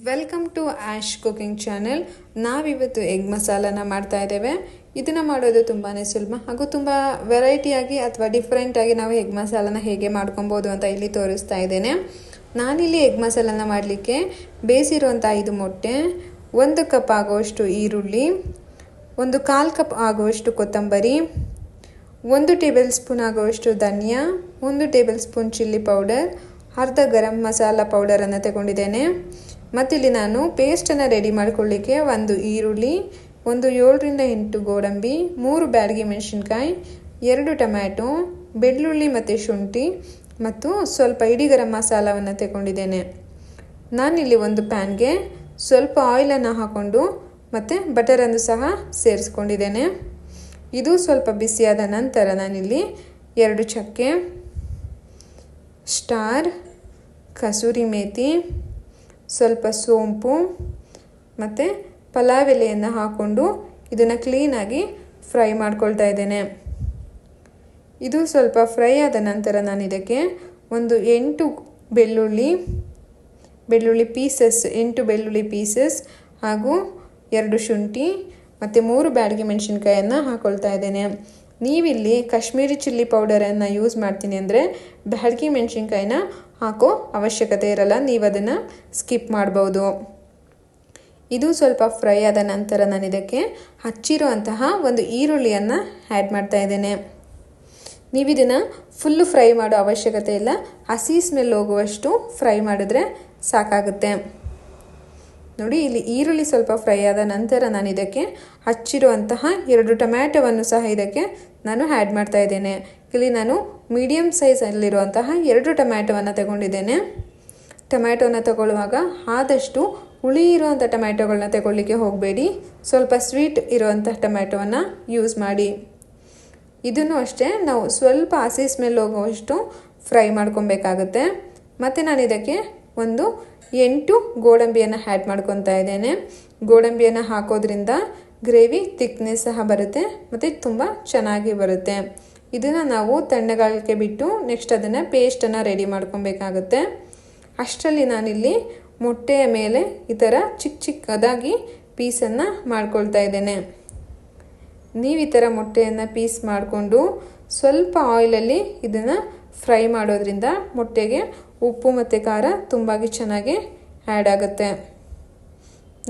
Welcome to Ash cooking channel. ನಾವಿವತ್ತು egg ಮಸಾಲಾನ ಮಾಡ್ತಾ ಇದ್ದೇವೆ. ಇದನ್ನು ಮಾಡೋದು ತುಂಬಾ ಸುಲಭ ಹಾಗೂ ತುಂಬ ವೆರೈಟಿಯಾಗಿ ಅಥವಾ ಡಿಫ್ರೆಂಟಾಗಿ ನಾವು ಎಗ್ ಮಸಾಲಾನ ಹೇಗೆ ಮಾಡ್ಕೊಬೋದು ಅಂತ ಇಲ್ಲಿ ತೋರಿಸ್ತಾ ಇದ್ದೇನೆ. ನಾನಿಲ್ಲಿ ಎಗ್ ಮಸಾಲಾನ ಮಾಡಲಿಕ್ಕೆ ಬೇಯಿಸಿರುವಂಥ 5 ಮೊಟ್ಟೆ, 1 ಕಪ್ ಆಗುವಷ್ಟು ಈರುಳ್ಳಿ, 1/4 ಕಪ್ ಆಗುವಷ್ಟು ಕೊತ್ತಂಬರಿ, 1 ಟೇಬಲ್ ಸ್ಪೂನ್ ಆಗುವಷ್ಟು ಧನಿಯಾ, 1 ಟೇಬಲ್ ಸ್ಪೂನ್ ಚಿಲ್ಲಿ ಪೌಡರ್, ಅರ್ಧ ಗರಂ ಮಸಾಲ ಪೌಡರನ್ನು ತಗೊಂಡಿದ್ದೇನೆ. ಮತ್ತಿಲ್ಲಿ ನಾನು ಪೇಸ್ಟನ್ನು ರೆಡಿ ಮಾಡ್ಕೊಳ್ಳಿಕ್ಕೆ 1 ಈರುಳ್ಳಿ, 7ರಿಂದ 8 ಗೋಡಂಬಿ, 3 ಬ್ಯಾಡಗಿ ಮೆಣಸಿನ್ಕಾಯಿ, 2 ಟೊಮ್ಯಾಟೊ, ಬೆಳ್ಳುಳ್ಳಿ ಮತ್ತು ಶುಂಠಿ ಮತ್ತು ಸ್ವಲ್ಪ ಇಡೀ ಗರಂ ಮಸಾಲವನ್ನು ತಗೊಂಡಿದ್ದೇನೆ. ನಾನಿಲ್ಲಿ ಒಂದು ಪ್ಯಾನ್ಗೆ ಸ್ವಲ್ಪ ಆಯಿಲನ್ನು ಹಾಕ್ಕೊಂಡು ಮತ್ತು ಬಟರನ್ನು ಸಹ ಸೇರಿಸ್ಕೊಂಡಿದ್ದೇನೆ. ಇದು ಸ್ವಲ್ಪ ಬಿಸಿಯಾದ ನಂತರ ನಾನಿಲ್ಲಿ 2 ಚಕ್ಕೆ, ಸ್ಟಾರ್, ಕಸೂರಿ ಮೇಥಿ, ಸ್ವಲ್ಪ ಸೋಂಪು ಮತ್ತು ಪಲಾವ್ ಎಲೆಯನ್ನು ಹಾಕ್ಕೊಂಡು ಇದನ್ನು ಕ್ಲೀನಾಗಿ ಫ್ರೈ ಮಾಡ್ಕೊಳ್ತಾ ಇದ್ದೇನೆ. ಇದು ಸ್ವಲ್ಪ ಫ್ರೈ ಆದ ನಂತರ ನಾನು ಇದಕ್ಕೆ 8 ಬೆಳ್ಳುಳ್ಳಿ ಪೀಸಸ್ ಹಾಗೂ 2 ಶುಂಠಿ ಮತ್ತು 3 ಬ್ಯಾಡಗಿ ಮೆಣಸಿನ್ಕಾಯನ್ನು ಹಾಕ್ಕೊಳ್ತಾ ಇದ್ದೇನೆ. ನೀವಿಲ್ಲಿ ಕಾಶ್ಮೀರಿ ಚಿಲ್ಲಿ ಪೌಡರನ್ನು ಯೂಸ್ ಮಾಡ್ತೀನಿ ಅಂದರೆ ಬ್ಯಾಡಗಿ ಮೆಣಸಿನ್ಕಾಯಿನ ಹಾಕೋ ಅವಶ್ಯಕತೆ ಇರಲ್ಲ, ನೀವು ಅದನ್ನು ಸ್ಕಿಪ್ ಮಾಡ್ಬೋದು. ಇದು ಸ್ವಲ್ಪ ಫ್ರೈ ಆದ ನಂತರ ನಾನು ಇದಕ್ಕೆ ಹಚ್ಚಿರುವಂತಹ 1 ಈರುಳ್ಳಿಯನ್ನು ಆ್ಯಡ್ ಮಾಡ್ತಾ ಇದ್ದೇನೆ. ನೀವು ಇದನ್ನು ಫುಲ್ಲು ಫ್ರೈ ಮಾಡೋ ಅವಶ್ಯಕತೆ ಇಲ್ಲ, ಹಸಿ ಸ್ಮೆಲ್ ಹೋಗುವಷ್ಟು ಫ್ರೈ ಮಾಡಿದ್ರೆ ಸಾಕಾಗುತ್ತೆ. ನೋಡಿ, ಇಲ್ಲಿ ಈರುಳ್ಳಿ ಸ್ವಲ್ಪ ಫ್ರೈ ಆದ ನಂತರ ನಾನು ಇದಕ್ಕೆ ಹಚ್ಚಿರುವಂತಹ 2 ಟೊಮ್ಯಾಟೊವನ್ನು ಸಹ ಇದಕ್ಕೆ ನಾನು ಆ್ಯಡ್ ಮಾಡ್ತಾ ಇದ್ದೇನೆ. ಇಲ್ಲಿ ನಾನು ಮೀಡಿಯಮ್ ಸೈಜಲ್ಲಿರುವಂತಹ 2 ಟೊಮ್ಯಾಟೊವನ್ನು ತಗೊಂಡಿದ್ದೇನೆ. ಟೊಮ್ಯಾಟೊನ ತಗೊಳ್ಳುವಾಗ ಆದಷ್ಟು ಹುಳಿ ಇರುವಂಥ ಟೊಮ್ಯಾಟೊಗಳನ್ನ ತಗೊಳ್ಳಿಕ್ಕೆ ಹೋಗಬೇಡಿ, ಸ್ವಲ್ಪ ಸ್ವೀಟ್ ಇರುವಂಥ ಟೊಮ್ಯಾಟೊವನ್ನು ಯೂಸ್ ಮಾಡಿ. ಇದನ್ನು ಅಷ್ಟೇ ನಾವು ಸ್ವಲ್ಪ ಹಸಿ ಸ್ಮೆಲ್ ಹೋಗುವಷ್ಟು ಫ್ರೈ ಮಾಡ್ಕೊಬೇಕಾಗುತ್ತೆ. ಮತ್ತು ನಾನು ಇದಕ್ಕೆ 8 ಗೋಡಂಬಿಯನ್ನು ಆ್ಯಡ್ ಮಾಡ್ಕೊತಾ ಇದ್ದೇನೆ. ಗೋಡಂಬಿಯನ್ನು ಹಾಕೋದ್ರಿಂದ ಗ್ರೇವಿ ಥಿಕ್ನೆಸ್ ಸಹ ಬರುತ್ತೆ ಮತ್ತು ತುಂಬ ಚೆನ್ನಾಗಿ ಬರುತ್ತೆ. ಇದನ್ನು ನಾವು ತಣ್ಣಗಾಗಲಿಕ್ಕೆ ಬಿಟ್ಟು ನೆಕ್ಸ್ಟ್ ಅದನ್ನು ಪೇಸ್ಟನ್ನು ರೆಡಿ ಮಾಡ್ಕೊಬೇಕಾಗುತ್ತೆ. ಅಷ್ಟರಲ್ಲಿ ನಾನಿಲ್ಲಿ ಮೊಟ್ಟೆಯ ಮೇಲೆ ಈ ಥರ ಚಿಕ್ಕದಾಗಿ ಪೀಸನ್ನು ಮಾಡ್ಕೊಳ್ತಾ ಇದ್ದೇನೆ. ನೀವು ಈ ಥರ ಮೊಟ್ಟೆಯನ್ನು ಪೀಸ್ ಮಾಡಿಕೊಂಡು ಸ್ವಲ್ಪ ಆಯಿಲಲ್ಲಿ ಇದನ್ನು ಫ್ರೈ ಮಾಡೋದ್ರಿಂದ ಮೊಟ್ಟೆಗೆ ಉಪ್ಪು ಮತ್ತು ಖಾರ ತುಂಬ ಚೆನ್ನಾಗಿ ಆ್ಯಡ್ ಆಗುತ್ತೆ.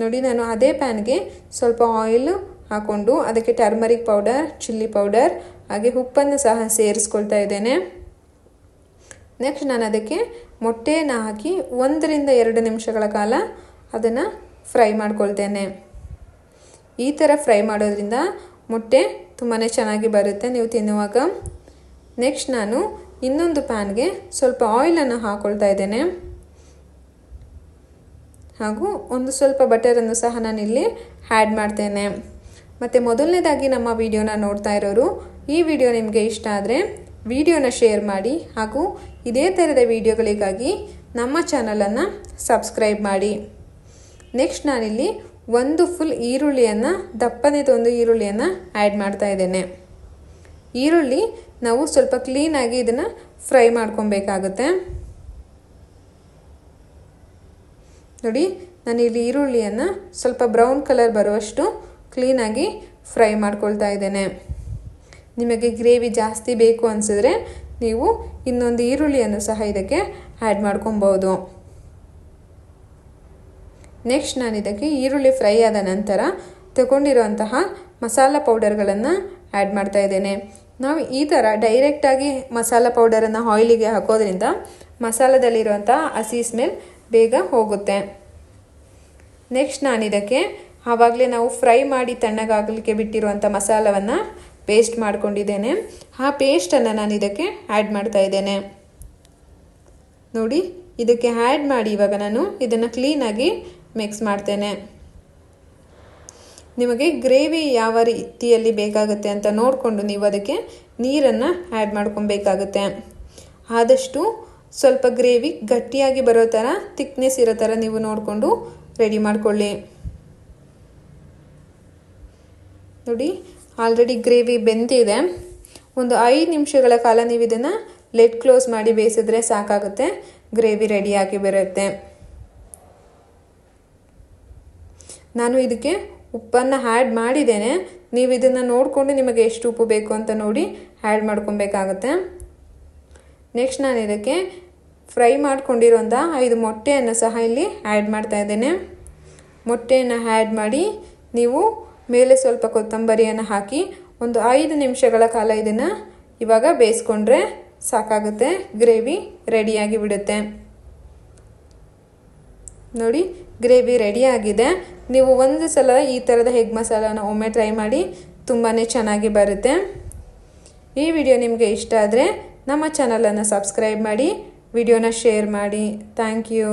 ನೋಡಿ, ನಾನು ಅದೇ ಪ್ಯಾನ್ಗೆ ಸ್ವಲ್ಪ ಆಯಿಲ್ ಹಾಕ್ಕೊಂಡು ಅದಕ್ಕೆ ಟರ್ಮರಿಕ್ ಪೌಡರ್, ಚಿಲ್ಲಿ ಪೌಡರ್ ಹಾಗೆ ಉಪ್ಪನ್ನು ಸಹ ಸೇರಿಸ್ಕೊಳ್ತಾ ಇದ್ದೇನೆ. ನೆಕ್ಸ್ಟ್ ನಾನು ಅದಕ್ಕೆ ಮೊಟ್ಟೆಯನ್ನು ಹಾಕಿ 1ರಿಂದ 2 ನಿಮಿಷಗಳ ಕಾಲ ಅದನ್ನು ಫ್ರೈ ಮಾಡ್ಕೊಳ್ತೇನೆ. ಈ ಥರ ಫ್ರೈ ಮಾಡೋದ್ರಿಂದ ಮೊಟ್ಟೆ ತುಂಬಾ ಚೆನ್ನಾಗಿ ಬರುತ್ತೆ ನೀವು ತಿನ್ನುವಾಗ. ನೆಕ್ಸ್ಟ್ ನಾನು ಇನ್ನೊಂದು ಪ್ಯಾನ್ಗೆ ಸ್ವಲ್ಪ ಆಯಿಲನ್ನು ಹಾಕ್ಕೊಳ್ತಾ ಇದ್ದೇನೆ ಹಾಗೂ ಸ್ವಲ್ಪ ಬಟರನ್ನು ಸಹ ನಾನಿಲ್ಲಿ ಆ್ಯಡ್ ಮಾಡ್ತೇನೆ. ಮತ್ತು ಮೊದಲನೇದಾಗಿ ನಮ್ಮ ವಿಡಿಯೋನ ನೋಡ್ತಾ ಇರೋರು ಈ ವಿಡಿಯೋ ನಿಮಗೆ ಇಷ್ಟ ಆದರೆ ವಿಡಿಯೋನ ಶೇರ್ ಮಾಡಿ ಹಾಗೂ ಇದೇ ಥರದ ವಿಡಿಯೋಗಳಿಗಾಗಿ ನಮ್ಮ ಚಾನಲನ್ನು ಸಬ್ಸ್ಕ್ರೈಬ್ ಮಾಡಿ. ನೆಕ್ಸ್ಟ್ ನಾನಿಲ್ಲಿ 1 ಫುಲ್ ಈರುಳ್ಳಿಯನ್ನು, ದಪ್ಪನೆದ 1 ಈರುಳ್ಳಿಯನ್ನು ಆ್ಯಡ್ ಮಾಡ್ತಾ ಇದ್ದೇನೆ. ಈರುಳ್ಳಿ ನಾವು ಸ್ವಲ್ಪ ಕ್ಲೀನಾಗಿ ಇದನ್ನು ಫ್ರೈ ಮಾಡ್ಕೊಬೇಕಾಗುತ್ತೆ. ನೋಡಿ, ನಾನು ಇಲ್ಲಿ ಈರುಳ್ಳಿಯನ್ನು ಸ್ವಲ್ಪ ಬ್ರೌನ್ ಕಲರ್ ಬರುವಷ್ಟು ಕ್ಲೀನಾಗಿ ಫ್ರೈ ಮಾಡ್ಕೊಳ್ತಾ ಇದ್ದೇನೆ. ನಿಮಗೆ ಗ್ರೇವಿ ಜಾಸ್ತಿ ಬೇಕು ಅನಿಸಿದ್ರೆ ನೀವು ಇನ್ನೊಂದು ಈರುಳ್ಳಿಯನ್ನು ಸಹ ಇದಕ್ಕೆ ಆ್ಯಡ್ ಮಾಡ್ಕೊಬೋದು. ನೆಕ್ಸ್ಟ್ ನಾನು ಇದಕ್ಕೆ ಈರುಳ್ಳಿ ಫ್ರೈ ಆದ ನಂತರ ತಗೊಂಡಿರುವಂತಹ ಮಸಾಲ ಪೌಡರ್ಗಳನ್ನು ಆ್ಯಡ್ ಮಾಡ್ತಾ ಇದ್ದೇನೆ. ನಾವು ಈ ಥರ ಡೈರೆಕ್ಟಾಗಿ ಮಸಾಲ ಪೌಡರನ್ನು ಆಯಿಲಿಗೆ ಹಾಕೋದ್ರಿಂದ ಮಸಾಲದಲ್ಲಿರುವಂಥ ಹಸಿ ಸ್ಮೆಲ್ ಬೇಗ ಹೋಗುತ್ತೆ. ನೆಕ್ಸ್ಟ್ ನಾನು ಇದಕ್ಕೆ ಆವಾಗಲೇ ನಾವು ಫ್ರೈ ಮಾಡಿ ತಣ್ಣಗಾಗಲಿಕ್ಕೆ ಬಿಟ್ಟಿರುವಂಥ ಮಸಾಲವನ್ನು ಪೇಸ್ಟ್ ಮಾಡ್ಕೊಂಡಿದ್ದೇನೆ. ಆ ಪೇಸ್ಟನ್ನು ನಾನು ಇದಕ್ಕೆ ಆ್ಯಡ್ ಮಾಡ್ತಾ ಇದ್ದೇನೆ. ನೋಡಿ, ಇದಕ್ಕೆ ಆ್ಯಡ್ ಮಾಡಿ ಇವಾಗ ನಾನು ಇದನ್ನು ಕ್ಲೀನಾಗಿ ಮಿಕ್ಸ್ ಮಾಡ್ತೇನೆ. ನಿಮಗೆ ಗ್ರೇವಿ ಯಾವ ರೀತಿಯಲ್ಲಿ ಬೇಕಾಗುತ್ತೆ ಅಂತ ನೋಡಿಕೊಂಡು ನೀವು ಅದಕ್ಕೆ ನೀರನ್ನು ಆ್ಯಡ್ ಮಾಡ್ಕೊಬೇಕಾಗುತ್ತೆ. ಆದಷ್ಟು ಸ್ವಲ್ಪ ಗ್ರೇವಿ ಗಟ್ಟಿಯಾಗಿ ಬರೋ ಥರ, ಥಿಕ್ನೆಸ್ ಇರೋ ಥರ ನೀವು ನೋಡಿಕೊಂಡು ರೆಡಿ ಮಾಡ್ಕೊಳ್ಳಿ. ನೋಡಿ, ಆಲ್ರೆಡಿ ಗ್ರೇವಿ ಬೆಂದಿದೆ. 5 ನಿಮಿಷಗಳ ಕಾಲ ನೀವು ಇದನ್ನು ಲಿಡ್ ಕ್ಲೋಸ್ ಮಾಡಿ ಬೇಯಿಸಿದ್ರೆ ಸಾಕಾಗುತ್ತೆ, ಗ್ರೇವಿ ರೆಡಿಯಾಗಿ ಬರುತ್ತೆ. ನಾನು ಇದಕ್ಕೆ ಉಪ್ಪನ್ನು ಆ್ಯಡ್ ಮಾಡಿದ್ದೇನೆ. ನೀವು ಇದನ್ನು ನೋಡಿಕೊಂಡು ನಿಮಗೆ ಎಷ್ಟು ಉಪ್ಪು ಬೇಕು ಅಂತ ನೋಡಿ ಆ್ಯಡ್ ಮಾಡ್ಕೊಬೇಕಾಗತ್ತೆ. ನೆಕ್ಸ್ಟ್ ನಾನು ಇದಕ್ಕೆ ಫ್ರೈ ಮಾಡ್ಕೊಂಡಿರೋಂಥ 5 ಮೊಟ್ಟೆಯನ್ನು ಸಹ ಇಲ್ಲಿ ಆ್ಯಡ್ ಮಾಡ್ತಾ ಇದ್ದೇನೆ. ಮೊಟ್ಟೆಯನ್ನು ಆ್ಯಡ್ ಮಾಡಿ ನೀವು ಮೇಲೆ ಸ್ವಲ್ಪ ಕೊತ್ತಂಬರಿಯನ್ನು ಹಾಕಿ ಒಂದು 5 ನಿಮಿಷಗಳ ಕಾಲ ಇದನ್ನು ಇವಾಗ ಬೇಯಿಸ್ಕೊಂಡ್ರೆ ಸಾಕಾಗುತ್ತೆ. ಗ್ರೇವಿ ರೆಡಿಯಾಗಿ ಬಿಡುತ್ತೆ. ನೋಡಿ, ಗ್ರೇವಿ ರೆಡಿಯಾಗಿದೆ. ನೀವು ಒಂದು ಸಲ ಈ ಥರದ ಎಗ್ ಮಸಾಲಾನ ಒಮ್ಮೆ ಟ್ರೈ ಮಾಡಿ, ತುಂಬಾ ಚೆನ್ನಾಗಿ ಬರುತ್ತೆ. ಈ ವಿಡಿಯೋ ನಿಮಗೆ ಇಷ್ಟ ಆದರೆ ನಮ್ಮ ಚಾನಲನ್ನು ಸಬ್ಸ್ಕ್ರೈಬ್ ಮಾಡಿ, ವಿಡಿಯೋನ ಶೇರ್ ಮಾಡಿ. Thank you.